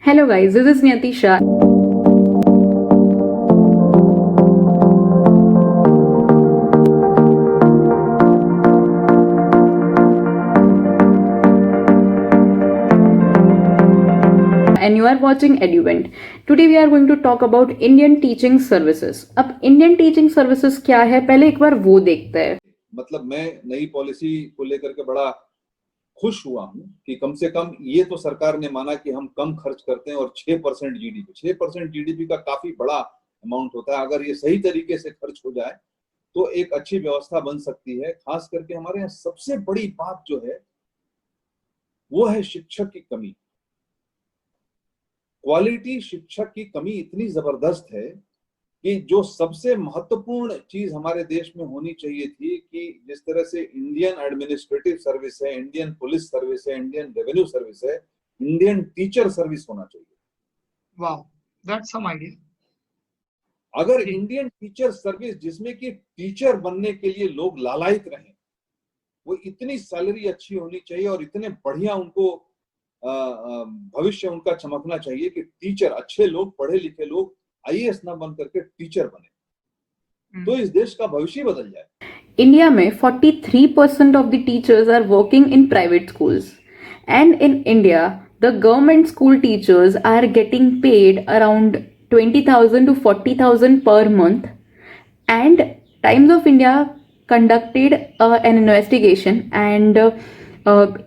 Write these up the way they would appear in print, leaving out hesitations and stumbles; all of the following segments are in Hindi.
Hello guys, this is Niyati Shah. And you are watching EduVent. Today we are going to talk about Indian teaching services. अब Indian teaching services क्या है, पहले एक बार वो देखते हैं. मतलब मैं नई पॉलिसी को लेकर के बड़ा खुश हुआ हूं कि कम से कम ये तो सरकार ने माना कि हम कम खर्च करते हैं और 6% जीडीपी का काफी बड़ा अमाउंट होता है. अगर ये सही तरीके से खर्च हो जाए तो एक अच्छी व्यवस्था बन सकती है. खास करके हमारे यहाँ सबसे बड़ी बात जो है वो है शिक्षक की कमी. क्वालिटी शिक्षक की कमी इतनी जबरदस्त है कि जो सबसे महत्वपूर्ण चीज हमारे देश में होनी चाहिए थी कि जिस तरह से इंडियन एडमिनिस्ट्रेटिव सर्विस है, इंडियन पुलिस सर्विस है, इंडियन रेवेन्यू सर्विस है, इंडियन टीचर सर्विस होना चाहिए. Wow, that's some idea. अगर इंडियन टीचर सर्विस जिसमें कि टीचर बनने के लिए लोग लालायित रहें, वो इतनी सैलरी अच्छी होनी चाहिए और इतने बढ़िया उनको भविष्य उनका चमकना चाहिए कि टीचर, अच्छे लोग, पढ़े लिखे लोग आईएएस ना बन करके टीचर बने तो इस देश का भविष्य बदल जाए. इंडिया में 43% of the teachers are working in private schools, and in India the government school teachers are getting paid around 20,000 to 40,000 per month. And Times of India conducted an investigation, and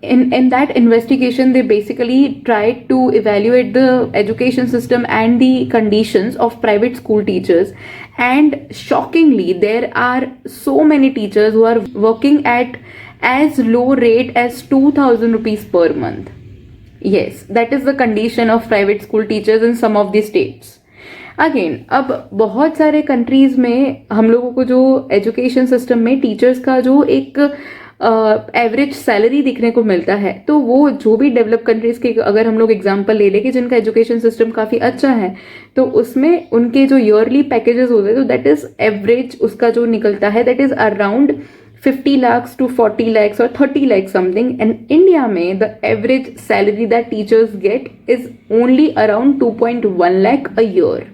in that investigation they basically tried to evaluate the education system and the conditions of private school teachers, and shockingly there are so many teachers who are working at as low rate as 2,000 rupees per month. Yes, that is the condition of private school teachers in some of the states. Again, अब बहुत सारे कंट्रीज में हम लोगों को जो एजुकेशन सिस्टम में टीचर्स का जो एक एवरेज सैलरी दिखने को मिलता है, तो वो जो भी डेवलप कंट्रीज के अगर हम लोग एग्जांपल ले लें कि जिनका एजुकेशन सिस्टम काफ़ी अच्छा है, तो उसमें उनके जो ईयरली पैकेजेस होते हैं तो दैट इज एवरेज उसका जो निकलता है that is around 50 lakhs to 40 lakhs or 30 lakhs something. And India में the average salary that teachers get is only around 2.1 lakh a year.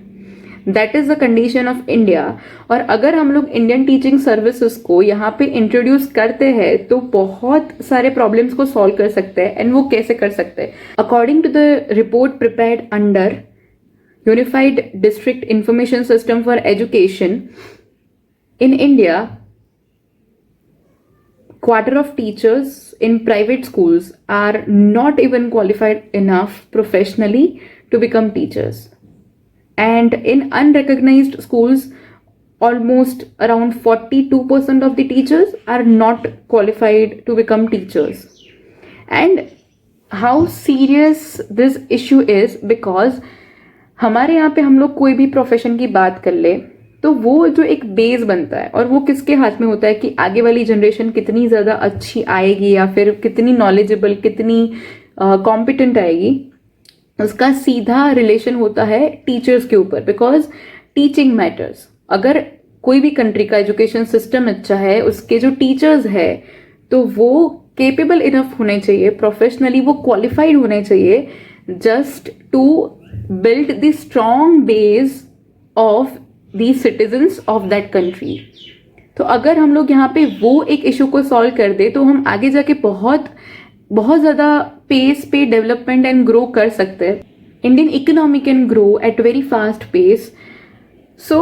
That is the condition of India. और अगर हम लोग इंडियन टीचिंग सर्विसेज को यहाँ पे इंट्रोड्यूस करते हैं तो बहुत सारे प्रॉब्लम्स को सॉल्व कर सकते हैं. एंड वो कैसे कर सकते हैं? According to the report prepared under unified district information system for education in India, quarter of teachers in private schools are not even qualified enough professionally to become teachers. And in unrecognized schools, almost around 42% of the teachers are not qualified to become teachers. And how serious this issue is, because हमारे यहाँ पे हम लोग कोई भी प्रोफेशन की बात कर ले तो वो जो एक बेस बनता है और वो किसके हाथ में होता है कि आगे वाली जनरेशन कितनी ज़्यादा अच्छी आएगी या फिर कितनी नॉलेजेबल, कितनी कॉम्पिटेंट आएगी, उसका सीधा रिलेशन होता है टीचर्स के ऊपर. Because teaching matters. अगर कोई भी कंट्री का एजुकेशन सिस्टम अच्छा है, उसके जो टीचर्स है तो वो केपेबल इनफ होने चाहिए, प्रोफेशनली वो क्वालिफाइड होने चाहिए just to build the strong base of the citizens of that country. तो अगर हम लोग यहाँ पे वो एक इशू को सॉल्व कर दे तो हम आगे जाके बहुत बहुत ज़्यादा पेस पे डेवलपमेंट एंड ग्रो कर सकते हैं. Indian economy can grow at very fast pace. So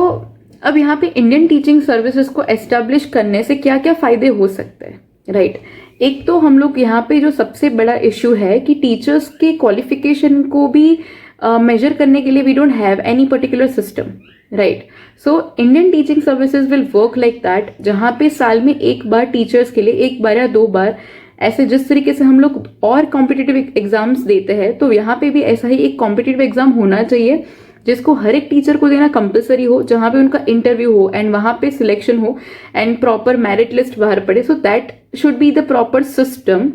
अब यहाँ पे इंडियन टीचिंग सर्विसेज को एस्टेब्लिश करने से क्या क्या फ़ायदे हो सकते हैं, राइट? एक तो हम लोग यहाँ पे जो सबसे बड़ा इशू है कि टीचर्स के क्वालिफिकेशन को भी मेजर करने के लिए we don't have any particular system, right? So Indian teaching services will work like that, जहाँ पे साल में एक बार टीचर्स के लिए एक बार या दो बार ऐसे जिस तरीके से हम लोग और कॉम्पिटिटिव एग्जाम्स देते हैं तो यहाँ पे भी ऐसा ही एक कॉम्पिटिटिव एग्जाम होना चाहिए जिसको हर एक टीचर को देना कंपलसरी हो, जहाँ पे उनका इंटरव्यू हो एंड वहाँ पे सिलेक्शन हो एंड प्रॉपर मेरिट लिस्ट बाहर पड़े. So that should be the proper system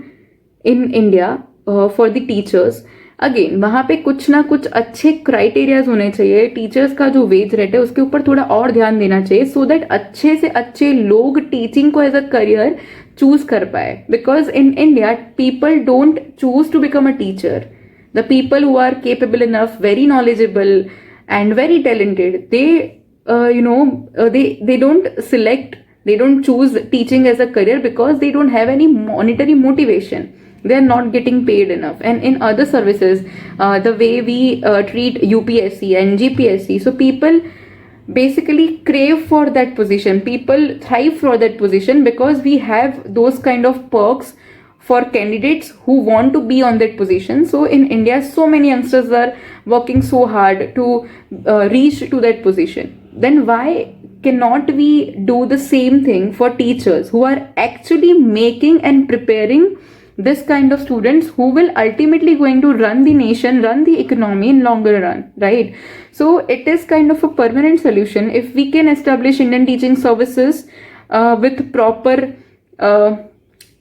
in India for the teachers. Again वहाँ पे कुछ ना कुछ अच्छे क्राइटेरियाज होने चाहिए. टीचर्स का जो वेज रेट है उसके ऊपर थोड़ा और ध्यान देना चाहिए सो दैट अच्छे से अच्छे लोग टीचिंग को एज अ करियर चूज कर पाए. Because in India people don't choose to become a teacher, The people who are capable enough, very knowledgeable, and very talented, they they don't select, they don't choose teaching as a career because they don't have any monetary motivation. They are not getting paid enough. And in other services, the way we treat UPSC and GPSC, so people basically crave for that position, people thrive for that position because we have those kind of perks for candidates who want to be on that position. So in India, so many youngsters are working so hard to reach to that position. Then why cannot we do the same thing for teachers who are actually making and preparing this kind of students who will ultimately going to run the nation, run the economy in longer run, right? So it is kind of a permanent solution if we can establish Indian teaching services with proper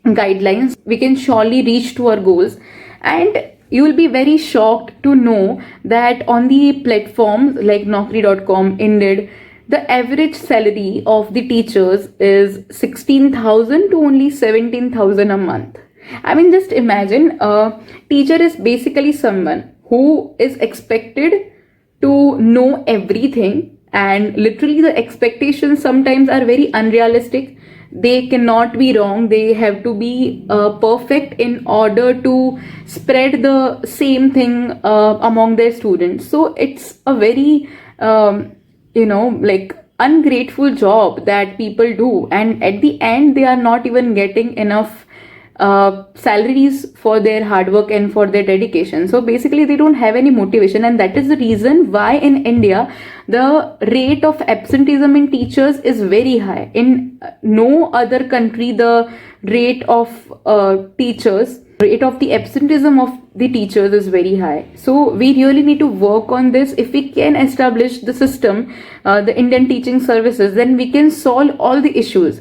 guidelines. We can surely reach to our goals. And you will be very shocked to know that on the platforms like Naukri.com, Indeed, the average salary of the teachers is 16,000 to only 17,000 a month. I mean, just imagine, a teacher is basically someone who is expected to know everything, and literally the expectations sometimes are very unrealistic. They cannot be wrong. They have to be perfect in order to spread the same thing among their students. So it's a very, like ungrateful job that people do. And at the end, they are not even getting enough salaries for their hard work and for their dedication. So basically they don't have any motivation, and that is the reason why in India the rate of absenteeism in teachers is very high. In no other country the rate of the absenteeism of the teachers is very high. So we really need to work on this. If we can establish the system, the Indian teaching services, then we can solve all the issues.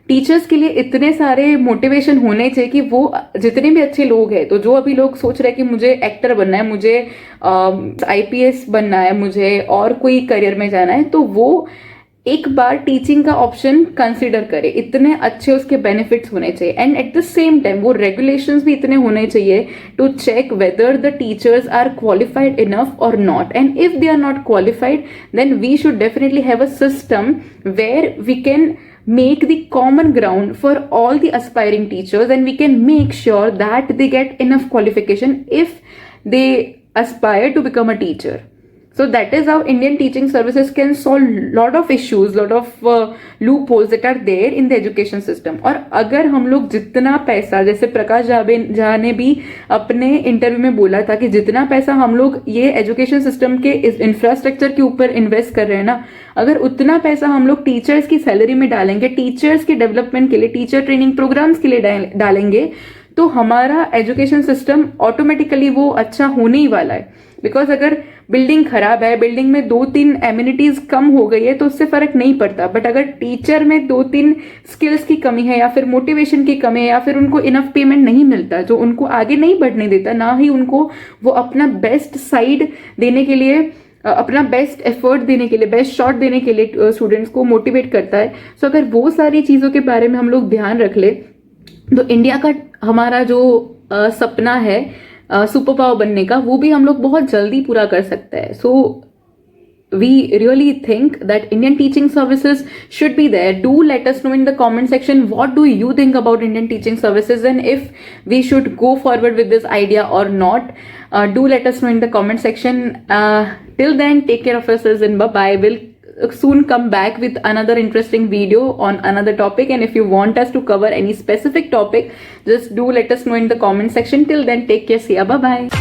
Teachers के लिए इतने सारे मोटिवेशन होने चाहिए कि वो जितने भी अच्छे लोग हैं, तो जो अभी लोग सोच रहे हैं कि मुझे एक्टर बनना है, मुझे IPS बनना है, मुझे और कोई करियर में जाना है, तो वो एक बार टीचिंग का ऑप्शन कंसिडर करे. इतने अच्छे उसके बेनिफिट्स होने चाहिए. And at the same time वो रेगुलेशंस भी इतने होने चाहिए to check whether the teachers are qualified enough और not. And if they are not qualified, then we should definitely have a system where we can make the common ground for all the aspiring teachers, and we can make sure that they get enough qualification if they aspire to become a teacher. So that is how Indian teaching services can solve lot of issues, lot of loopholes that are there in the education system. और अगर हम लोग जितना पैसा, जैसे प्रकाश झा ने भी अपने इंटरव्यू में बोला था कि जितना पैसा हम लोग ये एजुकेशन सिस्टम के इंफ्रास्ट्रक्चर के ऊपर इन्वेस्ट कर रहे हैं ना, अगर उतना पैसा हम लोग टीचर्स की सैलरी में डालेंगे, टीचर्स के डेवलपमेंट के लिए, टीचर ट्रेनिंग प्रोग्राम्स के लिए डालेंगे, तो हमारा एजुकेशन सिस्टम ऑटोमेटिकली वो अच्छा होने ही वाला है. बिकॉज अगर बिल्डिंग खराब है, बिल्डिंग में 2-3 एमिनिटीज कम हो गई है, तो उससे फर्क नहीं पड़ता. बट अगर टीचर में 2-3 स्किल्स की कमी है, या फिर मोटिवेशन की कमी है, या फिर उनको इनफ पेमेंट नहीं मिलता जो उनको आगे नहीं बढ़ने देता, ना ही उनको वो अपना बेस्ट साइड देने के लिए, अपना बेस्ट एफर्ट देने के लिए, बेस्ट शॉट देने के लिए स्टूडेंट्स को मोटिवेट करता है. सो अगर वो सारी चीज़ों के बारे में हम लोग ध्यान रख ले, तो इंडिया का हमारा जो सपना है सुपर पावर बनने का, वो भी हम लोग बहुत जल्दी पूरा कर सकते हैं. सो we really think that Indian teaching services should be there. Do let us know in the comment section, what do you think about Indian teaching services, and if we should go forward with this idea or not. Do let us know in the comment section. Till then, take care of yourselves and bye bye. We'll soon come back with another interesting video on another topic, and if you want us to cover any specific topic, just do let us know in the comment section. Till then, take care. See ya. Bye bye.